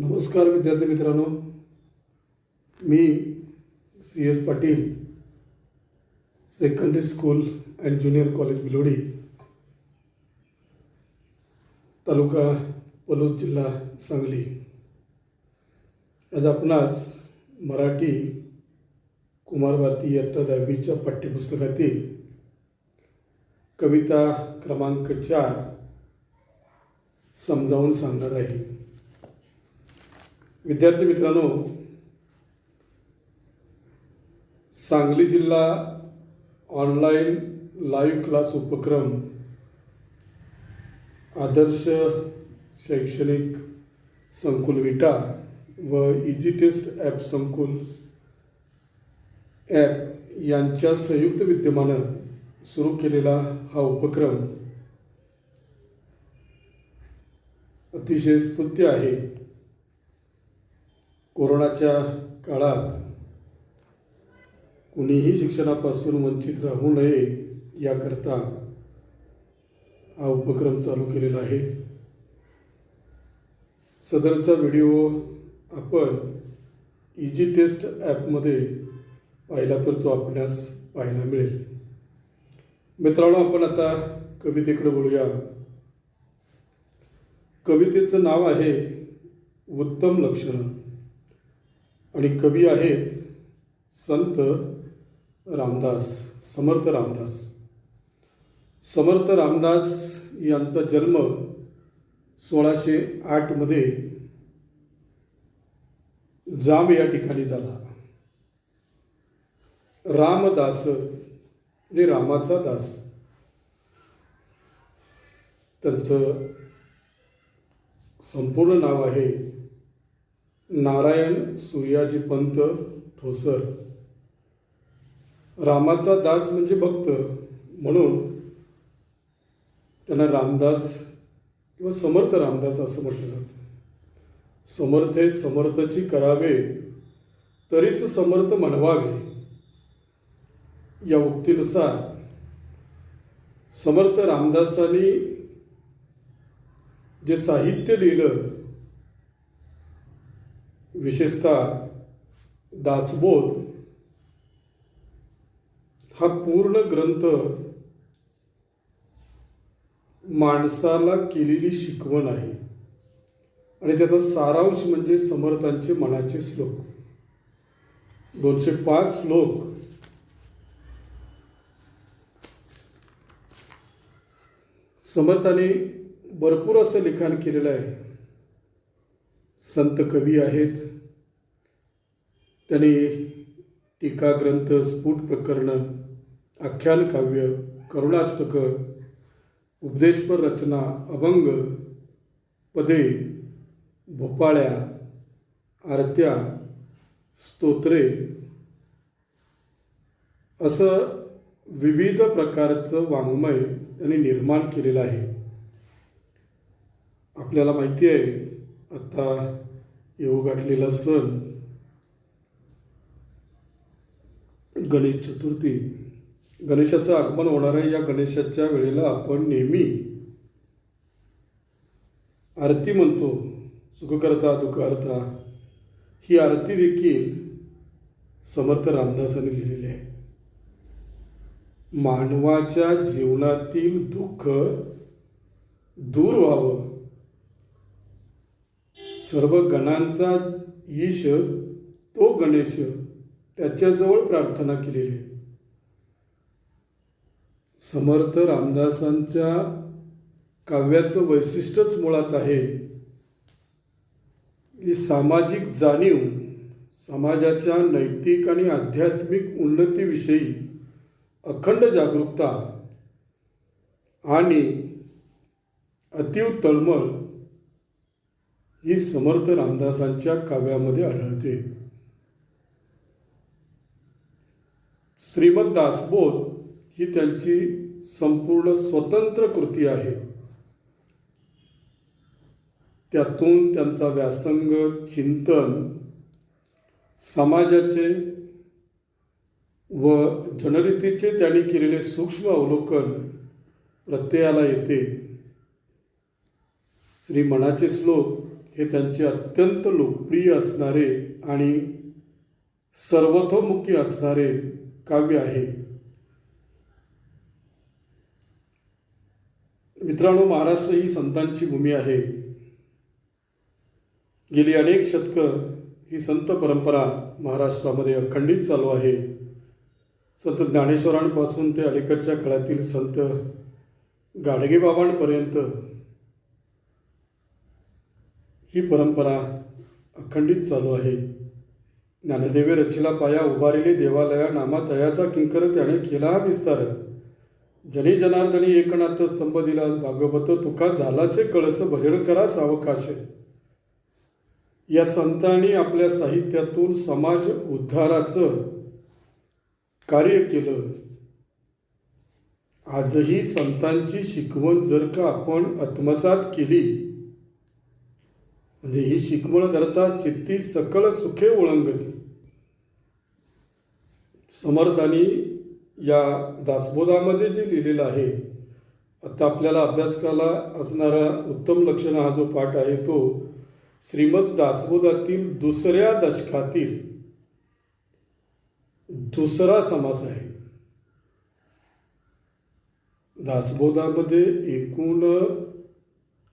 नमस्कार विद्यार्थी मित्रांनो, मी CS Patil, secondary school and junior college Bilodi, taluka Palus, जिल्हा सांगली. आज आपणास मराठी कुमार भारती इयत्ता 10वीच्या पाठ्यपुस्तकातील कविता क्रमांक 4 समजावून सांगणार आहे. विद्यार्थी मित्रांनो, सांगली जिल्हा ऑनलाईन लाईव्ह क्लास उपक्रम आदर्श शैक्षणिक संकुल विटा व इझी टेस्ट ॲप संकुल ॲप यांच्या संयुक्त विद्यमानं सुरू केलेला हा उपक्रम अतिशय स्तुत्य आहे. कोरोनाच्या काळात कुणीही शिक्षणापासून वंचित राहू नये याकरता हा उपक्रम चालू केलेला आहे. सदरचा व्हिडिओ आपण इझी टेस्ट ॲपमध्ये पाहिला तर तो आपणास पाहायला मिळेल. मित्रांनो, आपण आता कवितेकडे बोलूया. कवितेचं नाव आहे उत्तम लक्षणं आणि कवी आहेत संत रामदास, समर्थ रामदास. समर्थ रामदास यांचा जन्म 1608 मध्ये जांब या ठिकाणी झाला. रामदास म्हणजे रामाचा दास. त्यांचं संपूर्ण नाव आहे नारायण सूर्याजी पंत ठोसर. रामाचा दास म्हणजे भक्त, म्हणून त्यांना रामदास किंवा समर्थ रामदास असं म्हटलं जातं. समर्थ समर्थची करावे तरीच समर्थ म्हणवावे या उक्तीनुसार समर्थ रामदासांनी जे साहित्य लिहिलं, विशेषतः दासबोध हा पूर्ण ग्रंथ माणसाला केलेली शिकवण आहे आणि त्याचा सारांश म्हणजे समर्थांचे मनाचे श्लोक. 205 श्लोक समर्थांनी भरपूर असं लिखाण केलेलं आहे. संत कवी आहेत. त्यांनी टीका ग्रंथ, स्फुट प्रकरण, आख्यान काव्य, करुणाष्टक, उपदेशपर रचना, अभंग, पदे, भोपाळ्या, आरत्या, स्तोत्रे असं विविध प्रकारचं वाङ्मय त्यांनी निर्माण केलेलं आहे. आपल्याला माहिती आहे आता येऊ गाठलेला सण गणेश चतुर्थी. गणेशाचं आगमन होणार आहे. या गणेशाच्या वेळेला आपण नेहमी आरती म्हणतो, सुखकर्ता दुःखहर्ता. ही आरती देखील समर्थ रामदासांनी लिहिलेली आहे. मानवाच्या जीवनातील दुःख दूर व्हावं, सर्व गणांचा ईश तो गणेश, त्याच्याजवळ प्रार्थना केलेली आहे. समर्थ रामदासांच्या काव्याचं वैशिष्ट्यच मुळात आहे ही सामाजिक जाणीव, समाजाच्या नैतिक आणि आध्यात्मिक उन्नतीविषयी अखंड जागरूकता आणि अतीव तळमळ ही समर्थ रामदासांच्या काव्यामध्ये आढळते. श्रीमद दासबोध ही त्यांची संपूर्ण स्वतंत्र कृती आहे. त्यातून त्यांचा व्यासंग, चिंतन, समाजाचे व जनरीतीचे त्यांनी केलेले सूक्ष्म अवलोकन प्रत्ययाला येते. श्री मनाचे श्लोक हे त्यांचे अत्यंत लोकप्रिय असणारे आणि सर्वतोमुखी असणारे काव्य आहे. मित्रांनो, महाराष्ट्र ही संतांची भूमी आहे. गेली अनेक शतकं ही संत परंपरा महाराष्ट्रामध्ये अखंडित चालू आहे. संत ज्ञानेश्वरांपासून ते अलीकडच्या काळातील संत गाडगेबाबांपर्यंत ही परंपरा अखंडित चालू आहे. ज्ञानदेवे रचिला पाया, उभारिले देवालया, नामा तयाचा किंकर त्याने केला हा विस्तार. जनी जनार्दनी एकनाथ स्तंभ दिला भागवत, तुका झालाचे कळस भजन करा सावकाश. या संतांनी आपल्या साहित्यातून समाज उद्धाराचं कार्य केलं. आजही संतांची शिकवण जर का आपण आत्मसात केली, म्हणजे ही शिकवण करता चित्ती सकळ सुखे ओळंगती. समर्थांनी या दासबोधामध्ये जे लिहिलेलं आहे, आता आपल्याला अभ्यासकाला असणारा उत्तम लक्षण हा जो पाठ आहे तो श्रीमद दासबोधातील 2ऱ्या दशकातील 2रा समास आहे. दासबोधामध्ये एकूण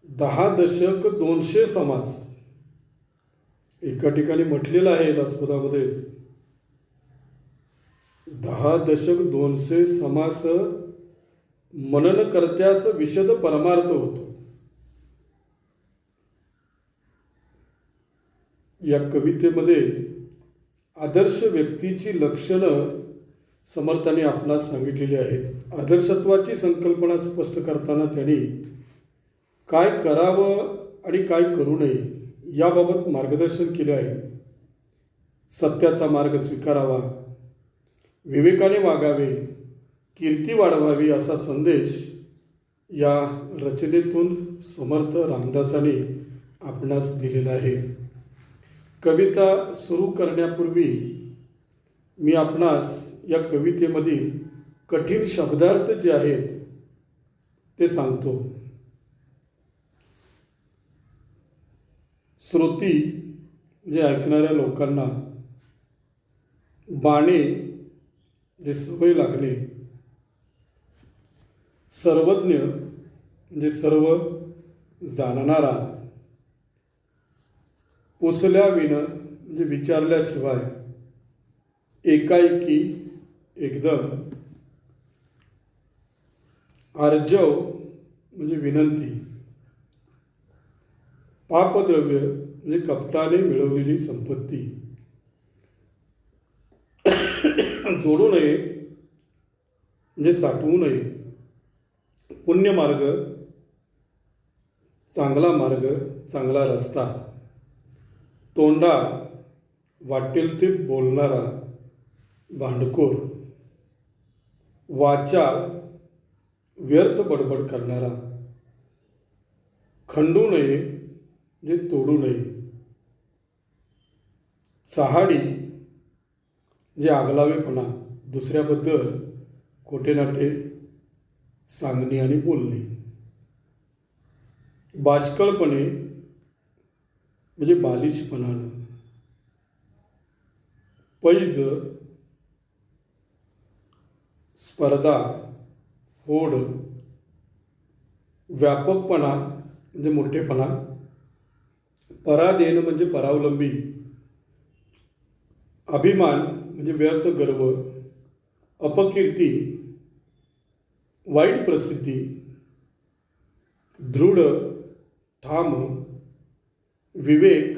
10 दशक 200 समास एका ठिकाणी म्हटलेलं आहे. दासबोधामध्येच 10 दशक 200 समास मनन करत्यास विशद परमार्थ होतो. या कवितेमध्ये आदर्श व्यक्तीची लक्षणं समर्थांनी आपणास सांगितलेली आहेत. आदर्शत्वाची संकल्पना स्पष्ट करताना त्यांनी काय करावं आणि काय करू नये याबाबत मार्गदर्शन केले आहे. सत्याचा मार्ग स्वीकारावा, विवेकाने वागावे, कीर्ती वाढवावी असा संदेश या रचनेतून समर्थ रामदासांनी आपणास दिलेला आहे. कविता सुरू करण्यापूर्वी मी आपणास या कवितेमधील कठीण शब्दार्थ जे आहेत ते सांगतो. श्रोती जे ऐकणाऱ्या लोकांना, बाणे जे सवय लागणे, सर्वज्ञ म्हणजे सर्व जाणणारा, पोचल्या विन म्हणजे विचारल्याशिवाय, एकाएकी एकदम, आर्जव म्हणजे विनंती, पापद्रव्य म्हणजे कपटाने मिळवलेली संपत्ती, जोडू नये म्हणजे साठवू नये, पुण्यमार्ग, चांगला मार्ग, चांगला रस्ता, तोंडा वाटेल ते बोलणारा, भांडखोर, वाचा व्यर्थ बडबड करणारा, खंडू नये म्हणजे तोडू नये, चहाडी म्हणजे आगलावेपणा, दुसऱ्याबद्दल खोटेनाटे सांगणे आणि बोलणे, बाष्कळपणे म्हणजे बालिशपणानं, पैज स्पर्धा, होड, व्यापकपणा म्हणजे मोठेपणा, पराधीन म्हणजे परावलंबी, अभिमान म्हणजे व्यर्थ गर्व, अपकीर्ती, वाईट प्रसिद्धी, दृढ, ठाम, विवेक,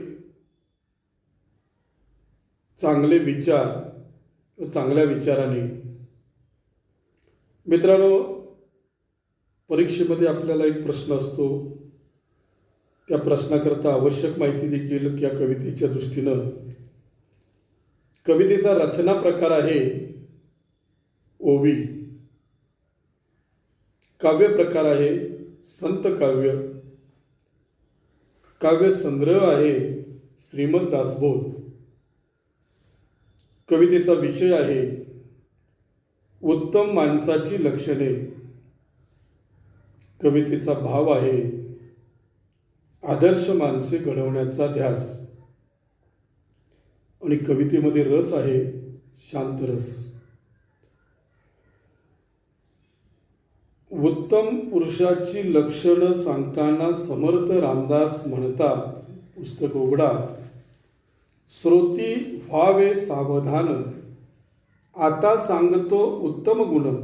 चांगले विचार व चांगल्या विचाराने. मित्रांनो, परीक्षेमध्ये आपल्याला एक प्रश्न असतो. त्या प्रश्नाकरता आवश्यक माहिती देखील या कवितेच्या दृष्टीनं. कवितेचा रचना प्रकार आहे ओवी. काव्य प्रकार आहे संत काव्य. काव्य संग्रह आहे श्रीमद दासबोध. कवितेचा विषय आहे उत्तम माणसाची लक्षणे. कवितेचा भाव आहे आदर्श माणसे घडवण्याचा ध्यास. आणि कवितेमध्ये रस आहे, शांत रस. उत्तम पुरुषाची लक्षणं सांगताना समर्थ रामदास म्हणतात, पुस्तक उघडा, श्रोती व्हावे सावधान, आता सांगतो उत्तम गुण,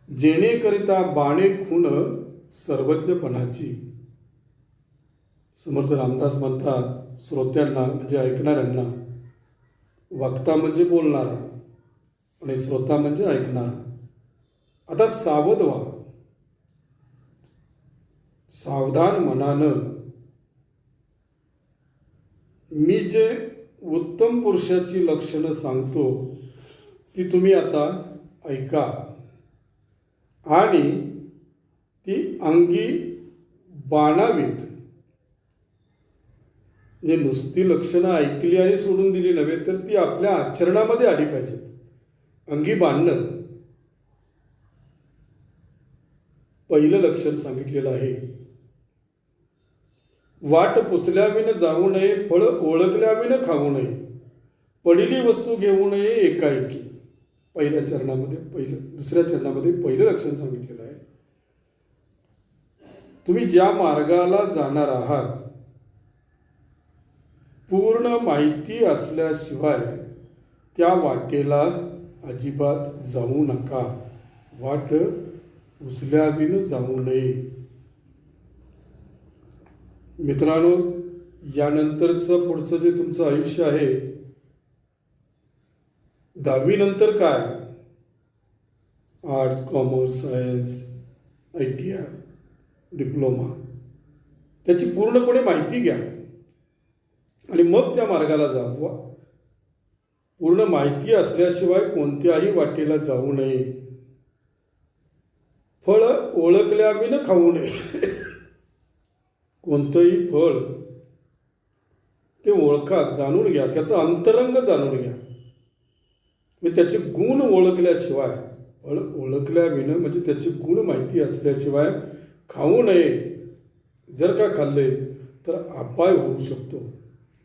जेणेकरिता बाणे खूण सर्वज्ञपणाची. समर्थ रामदास म्हणतात श्रोत्यांना म्हणजे ऐकणाऱ्यांना, वक्ता म्हणजे बोलणारा आणि श्रोता म्हणजे ऐकणारा. आता सावध व्हा, सावधान मनानं मी जे उत्तम पुरुषाची लक्षणं सांगतो ती तुम्ही आता ऐका आणि ती अंगी बाणावीत. म्हणजे नुसती लक्षणं ऐकली आणि सोडून दिली नव्हे, तर ती आपल्या आचरणामध्ये आली पाहिजेत. अंगी बाणणं पहिलं लक्षण सांगितलेलं आहे. वाट पुसल्याविन जाऊ नये, फळ ओळखल्याविन खाऊ नये, पडिली वस्तू घेऊ नये एकाएकी. पहिल्या चरणामध्ये दुसऱ्या चरणामध्ये पहिलं लक्षण सांगितलेलं आहे. तुम्ही ज्या मार्गाला जाणार आहात पूर्ण माहिती असल्याशिवाय त्या वाटेला अजिबात जाऊ नका. वाट उचल्याविन जाऊ नये. मित्रांनो, यानंतरचं पुढचं जे तुमचं आयुष्य आहे, 10वी नंतर काय, arts, commerce, science, ITI, diploma, त्याची पूर्णपणे माहिती घ्या आणि मग त्या मार्गाला जा. पूर्ण माहिती असल्याशिवाय कोणत्याही वाटेला जाऊ नये. फळ ओळखल्याविन खाऊ नये. कोणतंही फळ ते ओळखा, जाणून घ्या, त्याचं अंतरंग जाणून घ्या. म्हणजे त्याचे गुण ओळखल्याशिवाय, फळ ओळखल्याविन म्हणजे त्याचे गुण माहिती असल्याशिवाय खाऊ नये. जर का खाल्ले तर अपाय होऊ शकतो.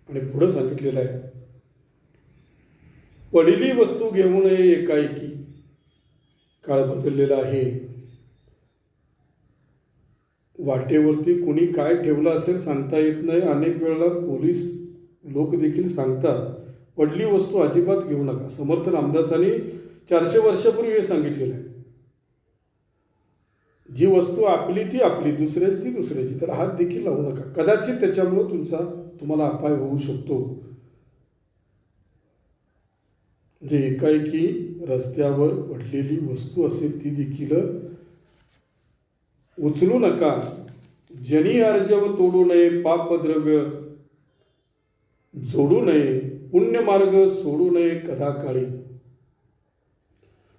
आणि पुढं सांगितलेलं आहे, पडिली वस्तू घेऊ नये एकाएकी. काळ बदललेला आहे. वाटेवरती कुणी काय ठेवलं असेल सांगता येत नाही. अनेक वेळेला पोलीस लोक देखील सांगतात पडली वस्तू अजिबात घेऊ नका. समर्थ रामदासांनी 400 वर्षापूर्वी हे सांगितलेलं आहे. जी वस्तू आपली ती आपली, दुसऱ्याची ती दुसऱ्याची, तर हात देखील लावू नका. कदाचित त्याच्यामुळे तुम्हाला अपाय होऊ शकतो. जे एकाएकी रस्त्यावर पडलेली वस्तू असेल ती देखील उचलू नका. जनी अर्जव तोडू नये, पापद्रव्य जोडू नये, पुण्यमार्ग सोडू नये कदाकाळी.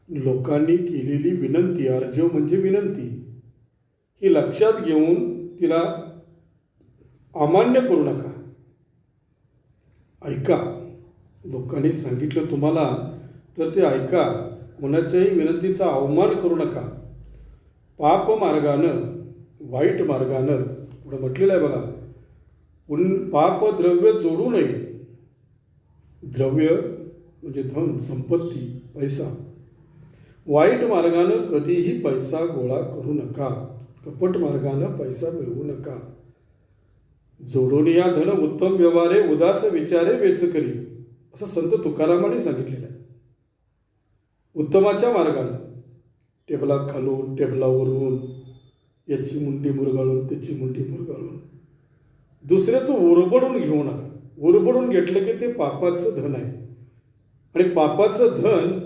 लोकांनी केलेली विनंती, अर्जव म्हणजे विनंती, ही लक्षात घेऊन तिला अमान्य करू नका. ऐका, लोकांनी सांगितलं तुम्हाला तर ते ऐका. कोणाच्याही विनंतीचा अवमान करू नका. पाप मार्गानं, वाईट मार्गानं, पुढं म्हटलेलं आहे बघा, पाप द्रव्य जोडू नये. द्रव्य म्हणजे धन, संपत्ती, पैसा. वाईट मार्गानं कधीही पैसा गोळा करू नका. कपट मार्गानं पैसा मिळवू नका. जोडून या धन उत्तम व्यवहारे, उदास विचारे वेच करी, असं संत तुकारामाने सांगितलेलं आहे. उत्तमाच्या मार्गानं, टेबला खालून टेबलावरून, याची मुंडी मुरगाळून त्याची मुंडी मुरगाळून, दुसऱ्याचं ओरबडून घेऊ नका. ओरबडून घेतलं की ते पापाचं धन आहे. आणि पापाचं धन,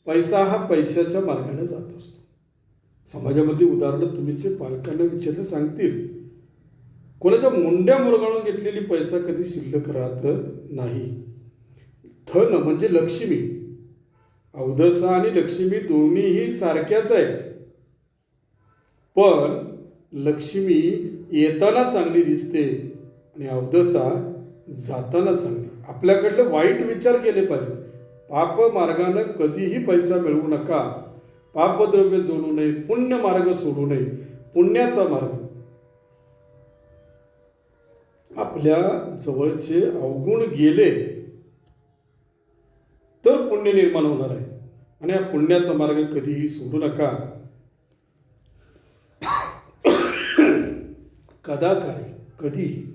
पैसा हा पैशाच्या मार्गाने जात असतो. समाजामध्ये उदाहरणं तुमचे पालकांना विचारलं सांगतील, कोणाच्या मुंड्या मुरगाळून घेतलेली पैसा कधी शिल्लक राहत नाही. धन म्हणजे लक्ष्मी. अवधसा आणि लक्ष्मी दोन्हीही सारख्याच आहेत. पण लक्ष्मी येताना चांगली दिसते आणि अवधसा जाताना चांगली. आपल्याकडले वाईट विचार केले पाहिजे. पाप मार्गानं कधीही पैसा मिळवू नका. पापद्रव्य जोडू नये, पुण्य मार्ग सोडू नये. पुण्याचा मार्ग, आपल्या जवळचे अवगुण गेले तर पुण्य निर्माण होणार आहे आणि या पुण्याचा मार्ग कधीही सोडू नका.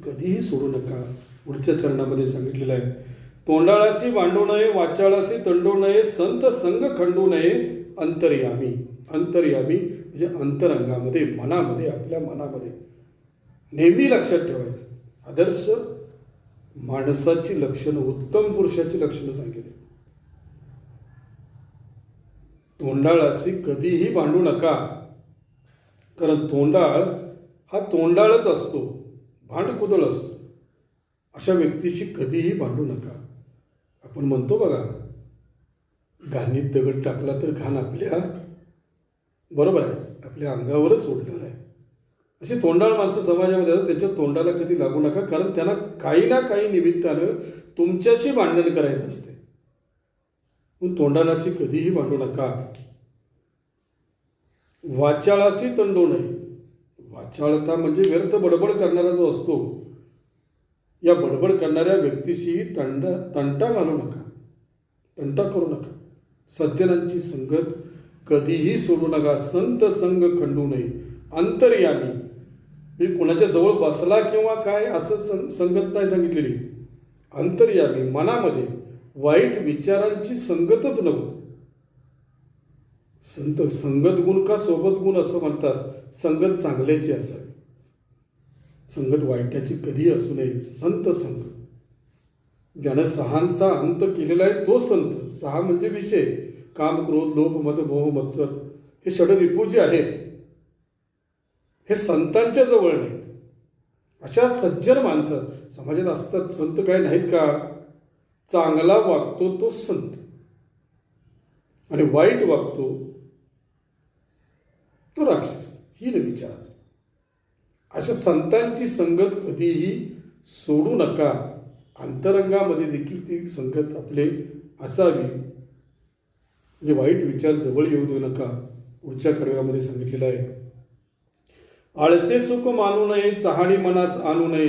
कधीही सोडू नका. पुढच्या चरणामध्ये सांगितलेलं आहे, तोंडाळासी भांडू नये, वाचाळासी तंडू नये, संत संग खंडू नये, अंतर्यामी. अंतर्यामी म्हणजे अंतरंगामध्ये, मनामध्ये, आपल्या मनामध्ये नेहमी लक्षात ठेवायचं. आदर्श माणसाची लक्षणं, उत्तम पुरुषाची लक्षणं सांगितली. तोंडाळाशी कधीही भांडू नका, कारण तोंडाळ हा तोंडाळच असतो, भांडकुदळ असतो. अशा व्यक्तीशी कधीही भांडू नका. आपण म्हणतो बघा, घाणीत दगड टाकला तर घाण आपल्या बरोबर आहे आपल्या अंगावरच सोडणार आहे. अशी तोंडाळ माणसं समाजामध्ये असतात, त्यांच्या तोंडाला कधी लागू नका, कारण त्यांना काही ना काही निमित्तानं तुमच्याशी भांडण करायचं असते. पण तोंडालाशी कधीही भांडू नका. वाचाळाशी तंडू नये. वाचाळता म्हणजे व्यर्थ बडबड करणारा जो असतो, या बडबड करणाऱ्या व्यक्तीशी तंटा घालू नका, तंटा करू नका. सज्जनांची संगत कधीही सोडू नका. संत संग खंडू नये, अंतर्यामी. मी कुणाच्या जवळ बसला किंवा काय असं संगत नाही सांगितलेली. अंतर्यामी, मनामध्ये वाईट विचारांची संगतच नको. संगत गुण का सोबत गुण असं म्हणतात. संगत चांगल्याची असावी, संगत वाईटाची कधी असू नये. संत संग, ज्यानं सहांचा अंत केलेला आहे तो संत. सहा म्हणजे विषय, काम, क्रोध, लोभ, मद, मोह, मत्सर, हे षडरिपू जे आहेत हे संतांच्या जवळ नाहीत. अशा सज्जन माणसं समाजात असतात. संत काय नाहीत का? चांगला वागतो तो संत आणि वाईट वागतो तो राक्षस. ही न विचारायचं. अशा संतांची संगत कधीही सोडू नका. अंतरंगामध्ये देखील ती संगत आपले असावी. म्हणजे वाईट विचार जवळ येऊ देऊ नका. पुढच्या कडव्यामध्ये सांगितलेलं आहे, आळसे सुख मानू नये, चहाडी मनास आणू नये,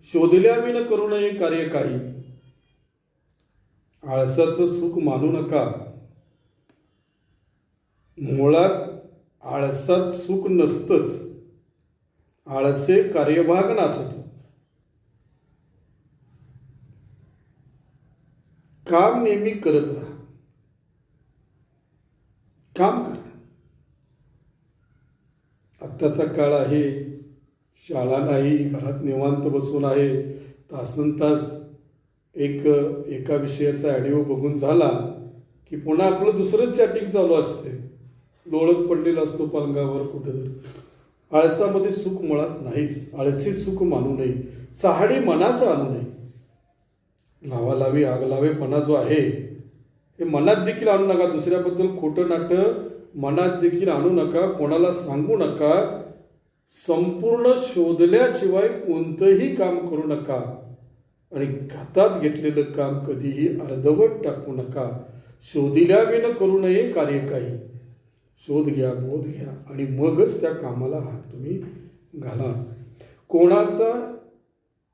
शोधल्या विन करू नये कार्य काही. आळसाचं सुख मानू नका. मुळात आळसात सुख नसतंच. आळसे कार्यभाग नासतो. काम नेहमी करत राहा. काम करा. आत्ताचा काळ आहे, शाळा नाही, घरात निवांत बसून आहे, तासनतास एका विषयाचा ऑडिओ बघून झाला की पुन्हा आपलं दुसरंच चॅटिंग चालू असते. लोळत पडलेला असतो पलंगावर कुठेतरी. आळसामध्ये सुख मुळात नाहीच. आळसी सुख मानू नये, चहाडी मनास आणू नये. लावालावी आगलावेपणा जो आहे हे मनात देखील आणू नका. दुसऱ्याबद्दल खोटं नाटं मनात देखील आणू नका. कोणाला सांगू नका. संपूर्ण शोधल्याशिवाय कोणतंही काम करू नका. आणि हातात घेतलेलं काम कधीही अर्धवट टाकू नका. शोधिल्या विन करू नये कार्य काही. शोध घ्या, बोध घ्या आणि मगच त्या कामाला हात तुम्ही घाला. कोणाचा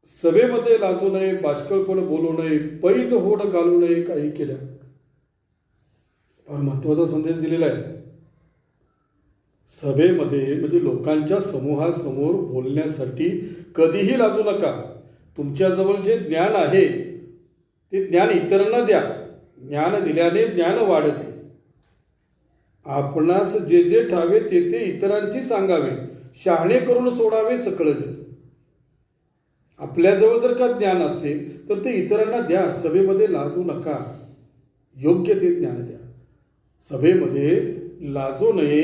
सभेमध्ये लाजू नये, बाष्कळपण बोलू नये, पैज होड घालू नये काही केल्या. फार महत्वाचा संदेश दिलेला आहे. सभेमध्ये म्हणजे लोकांच्या समूहासमोर बोलण्यासाठी कधीही लाजू नका. तुमच्याजवळ जे ज्ञान आहे ते ज्ञान इतरांना द्या. ज्ञान दिल्याने ज्ञान वाढते. आपणास जे जे ठावे ते ते इतरांशी सांगावे. शहाणे करून सोडावे सकळ जग. आपल्याजवळ जर का ज्ञान असेल तर ते इतरांना द्या. सभेमध्ये लाजू नका. योग्य ते ज्ञान द्या. सभेमध्ये लाजू नये,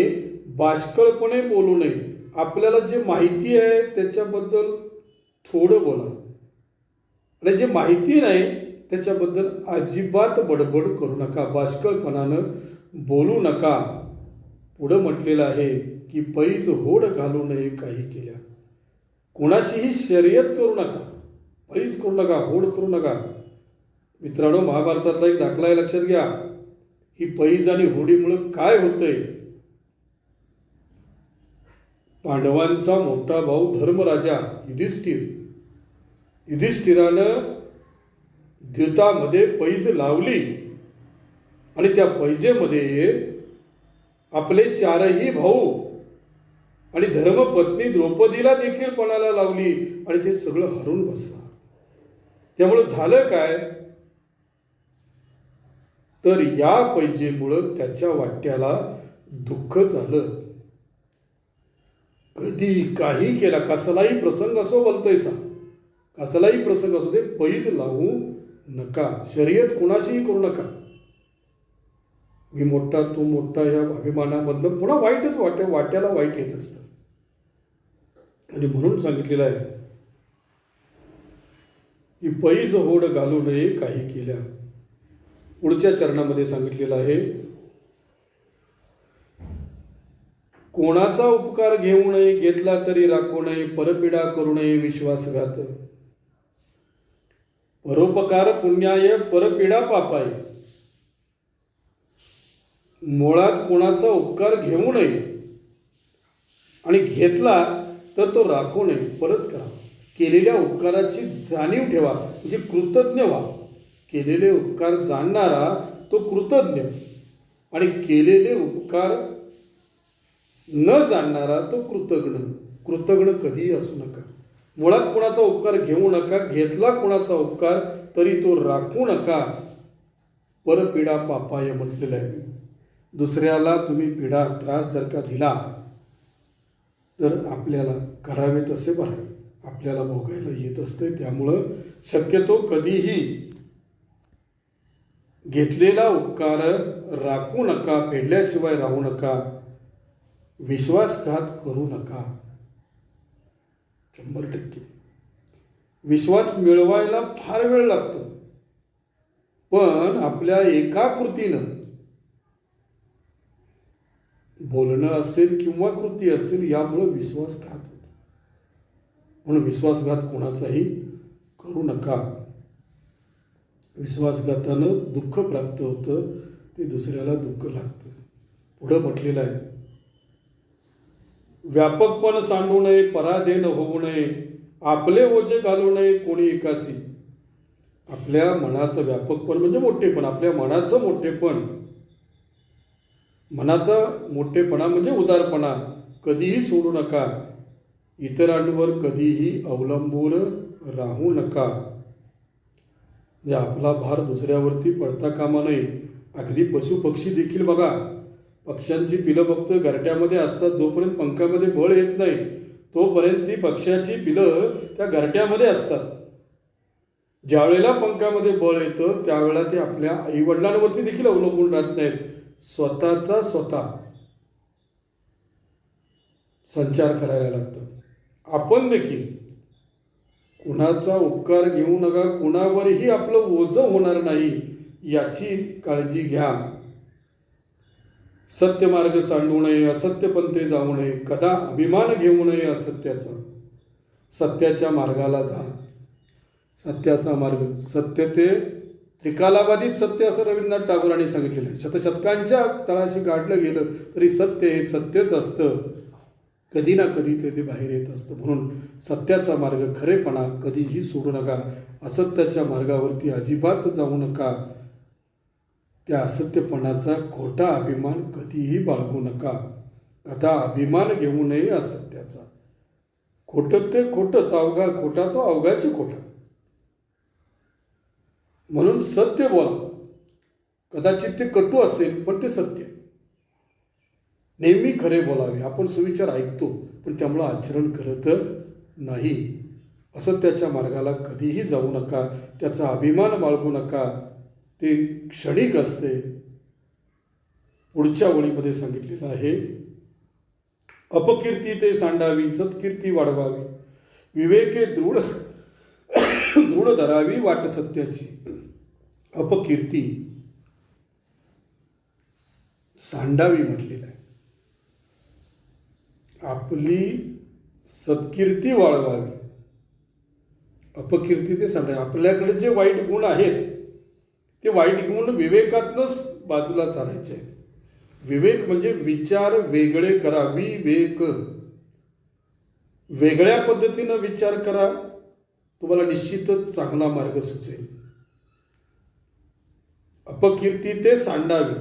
बाष्कळपणे बोलू नये. आपल्याला जे माहिती आहे त्याच्याबद्दल थोडं बोला आणि जे माहिती नाही त्याच्याबद्दल अजिबात बडबड करू नका. बाष्कळपणानं बोलू नका. पुढं म्हटलेलं आहे की पैज होड घालू नये काही केल्या. कोणाशीही शर्यत करू नका. पैज करू नका, होड करू नका. मित्रांनो, महाभारतातला एक दाखला आहे, लक्षात घ्या. ही पैज आणि होडीमुळं काय होतंय. पांडवांचा मोठा भाऊ धर्मराजा युधिष्ठिर युधिष्ठिरानं द्यूतामध्ये पैज लावली आणि त्या पैजेमध्ये आपले चारही भाऊ आणि धर्मपत्नी द्रौपदीला देखील पणाला लावली आणि ते सगळं हरून बसला. त्यामुळं झालं काय, तर या पैजेमुळं त्याच्या वाट्याला दुःख झालं. कधी काही केला, कसलाही प्रसंग असो, बोलतोय सा कसलाही प्रसंग असो, ते पैज लावू नका. शर्यत कुणाशीही करू नका. मी मोठा तू मोठा या अभिमानामधनं पुन्हा वाईटच वाट्याला वाईट येत असतं. आणि म्हणून सांगितलेलं आहे की पैज होड घालू नये काही केल्या. पुढच्या चरणामध्ये सांगितलेलं आहे, कोणाचा उपकार घेऊ नये, घेतला तरी राखू नये, परपीडा करू नये विश्वासघात. परोपकार पुण्याय, परपीडा पापाय. मुळात कोणाचा उपकार घेऊ नये आणि घेतला तर तो राखू नये, परत करा. केलेल्या उपकाराची जाणीव ठेवा, म्हणजे कृतज्ञ व्हा. केलेले उपकार जाणणारा तो कृतज्ञ आणि केलेले उपकार न जाणणारा तो कृतज्ञ. कृतज्ञ कधीही असू नका. मुळात कोणाचा उपकार घेऊ नका, घेतला कोणाचा उपकार तरी तो राखू नका. परपीडा पापाय म्हटलेलं आहे. दुसऱ्याला तुम्ही पीडा त्रास जर का दिला तर आपल्याला करावे तसे भरावे, आपल्याला भोगायला येत असते. त्यामुळं शक्यतो कधीही घेतलेला उपकार राखू नका, फेडल्याशिवाय राहू नका, विश्वासघात करू नका. 100% विश्वास मिळवायला फार वेळ लागतो, पण आपल्या एका कृतीनं, बोलणं असेल किंवा कृती असेल, यामुळे विश्वासघात होतो. म्हणून विश्वासघात कोणाचाही करू नका. विश्वासघातानं दुःख प्राप्त होतं, ते दुसऱ्याला दुःख लागतं. पुढं म्हटलेलं आहे, व्यापकपण सांडू नये, पराधीन होऊ नये, आपले ओझे घालू नये कोणी एकासी. आपल्या मनाचं व्यापकपण म्हणजे मोठेपण, आपल्या मनाचं मोठेपण, मनाचा मोठेपणा म्हणजे उदारपणा कधीही सोडू नका. इतरांवर कधीही अवलंबून राहू नका. म्हणजे आपला भार दुसऱ्यावरती पडता कामा नये. अगदी पशुपक्षी देखील बघा, पक्ष्यांची पिलं बघतोय, घरट्यामध्ये असतात. जोपर्यंत पंखामध्ये बळ येत नाही तोपर्यंत ती पक्ष्याची पिलं त्या घरट्यामध्ये असतात. ज्यावेळेला पंखामध्ये बळ येतं त्यावेळेला ते आपल्या आईवडिलांवरती देखील अवलंबून राहत नाहीत. स्वतःचा स्वतः संचार करायला लागतात. आपण देखील कुणाचा उपकार घेऊ नका, कुणावरही आपलं ओझं होणार नाही याची काळजी घ्या. सत्य मार्ग सांडू नये, असत्य पंथे जाऊ नये, कदा अभिमान घेऊ नये असत्याचा. सत्याच्या मार्गाला जा. सत्याचा मार्ग, सत्य ते त्रिकालाबाधित सत्य असं रवींद्रनाथ टागोरांनी सांगितलेलं आहे. शतशतकांच्या तळाशी गाडलं गेलं तरी सत्य हे सत्यच असतं. कधी ना कधी ते बाहेर येत असतं. म्हणून सत्याचा मार्ग, खरेपणा कधीही सोडू नका. असत्याच्या मार्गावरती अजिबात जाऊ नका. त्या असत्यपणाचा खोटा अभिमान कधीही बाळगू नका. आता अभिमान घेऊ नये असत्याचा. खोटं ते खोटंच, अवघा खोटा तो अवघाची खोटा. म्हणून सत्य बोला. कदाचित ते कटू असेल पण ते सत्य. नेहमी खरे बोलावे. आपण सुविचार ऐकतो पण त्यामुळं आचरण करत नाही. असत्याच्या मार्गाला कधीही जाऊ नका. त्याचा अभिमान बाळगू नका. ते क्षणिक असते. पुढच्या ओळीमध्ये सांगितलेलं आहे, अपकीर्ती ते सांडावी, सत्कीर्ती वाढवावी, विवेके दृढ धरावी वाट सत्याची. अपकीर्ती सांडावी म्हटलेलं आहे. आपली सत्कीर्ती वाढवावी, अपकीर्ती ते सांडावी. आपल्याकडे जे वाईट गुण आहेत ते वाईट गुण विवेकातनंच बाजूला सारायचे आहेत. विवेक म्हणजे विचार वेगळे करा. विवेक, वेगळ्या पद्धतीनं विचार करा, तुम्हाला निश्चितच चांगला मार्ग सुचेल. अपकीर्ती ते सांडावी,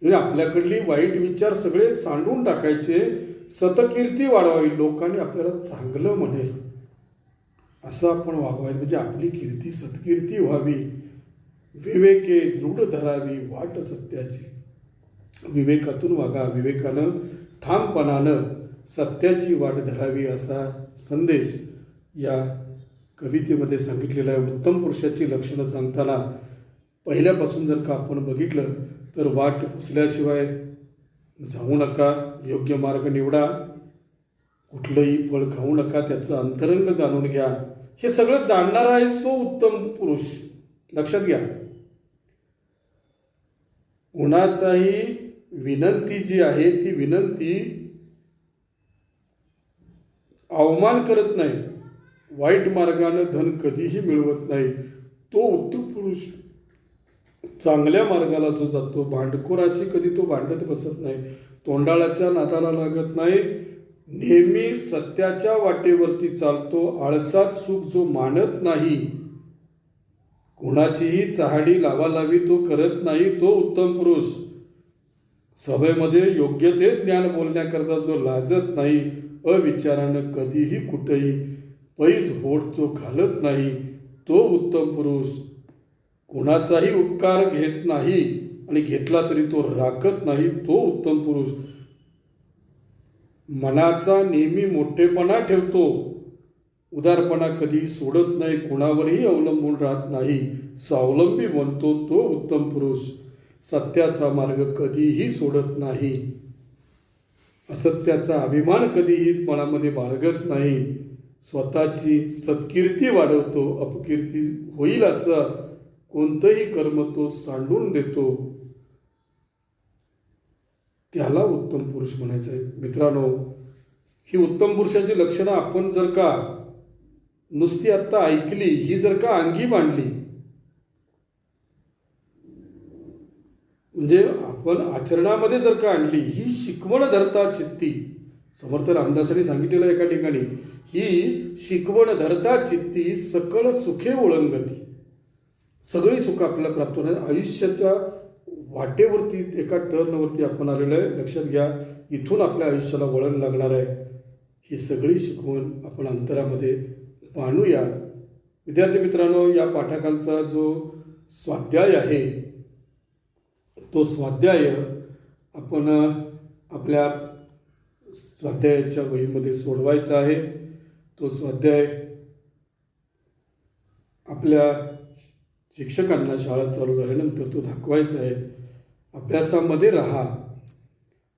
म्हणजे आपल्याकडली वाईट विचार सगळे सांडून टाकायचे, सतकीर्ती वाढवावी, लोकांनी आपल्याला चांगलं म्हणेल असं आपण वागवायचं, म्हणजे आपली कीर्ती सत्कीर्ती व्हावी. विवेके दृढ धरावी वाट सत्याची, विवेकातून वागा, विवेकानं ठामपणानं सत्याची वाट धरावी असा संदेश या कवितेमध्ये सांगितलेला आहे. उत्तम पुरुषाची लक्षणं सांगताना पहिल्यापासून जर का आपण बघितलं तर वाट पुसल्याशिवाय जाऊ नका, योग्य मार्ग निवडा, कुठलंही फळ खाऊ नका, त्याचं अंतरंग जाणून घ्या. हे सगळं जाणणारा आहे तो उत्तम पुरुष. लक्षात घ्या, कोणाचाही विनंती जी आहे ती विनंती अवमान करत नाही, वाईट मार्गानं धन कधीही मिळवत नाही, तो उत्तम पुरुष. चांगल्या मार्गाला जो जातो, भांडखोराशी कधी तो भांडत बसत नाही, तोंडाळाच्या नादाला लागत नाही, नेहमी सत्याच्या वाटेवरती चालतो, आळसात सुख जो मानत नाही, कोणाचीही चहाडी लावालावी तो करत नाही, तो उत्तम पुरुष. सभेमध्ये योग्य ते ज्ञान बोलण्याकरता जो लाजत नाही, अविचारानं कधीही कुठेही पैज होड तो घालत नाही, तो उत्तम पुरुष. कोणाचाही उपकार घेत नाही आणि घेतला तरी तो राखत नाही, तो उत्तम पुरुष. मनाचा नेहमी मोठेपणा ठेवतो, उदारपणा कधी सोडत नाही, कोणावरही अवलंबून राहत नाही, स्वावलंबी बनतो, तो उत्तम पुरुष. सत्याचा मार्ग कधीही सोडत नाही, असत्याचा अभिमान कधीही मनामध्ये बाळगत नाही, स्वतःची सत्कीर्ती वाढवतो, अपकीर्ती होईल असं कोणतंही कर्म तो सांडून देतो, त्याला उत्तम पुरुष म्हणायचं आहे. मित्रांनो, ही उत्तम पुरुषाची लक्षणं आपण जर का नुसती आत्ता ऐकली, ही जर का अंगी मांडली, म्हणजे आपण आचरणामध्ये जर का आणली, ही शिकवण धरता चित्ती, समर्थ रामदासांनी सांगितलेलं एका ठिकाणी, ही शिकवण धरता चित्ती सकळ सुखे ओळंगती. सगळी सुख आपल्याला प्राप्त होणार, आयुष्याच्या वाटेवरती एका टर्नवरती आपण आलेलो आहे. लक्षात घ्या, इथून आपल्या आयुष्याला वळण लागणार आहे. ही सगळी शिकवण आपण अंतरामध्ये मानूया. विद्यार्थी मित्रांनो, या पाठाखालचा जो स्वाध्याय आहे, तो स्वाध्याय आपण आपल्या स्वाध्यायाच्या वहीमध्ये सोडवायचा आहे. तो स्वाध्याय आपल्या शिक्षकांना शाळा चालू झाल्यानंतर तो दाखवायचा आहे. अभ्यासामध्ये राहा.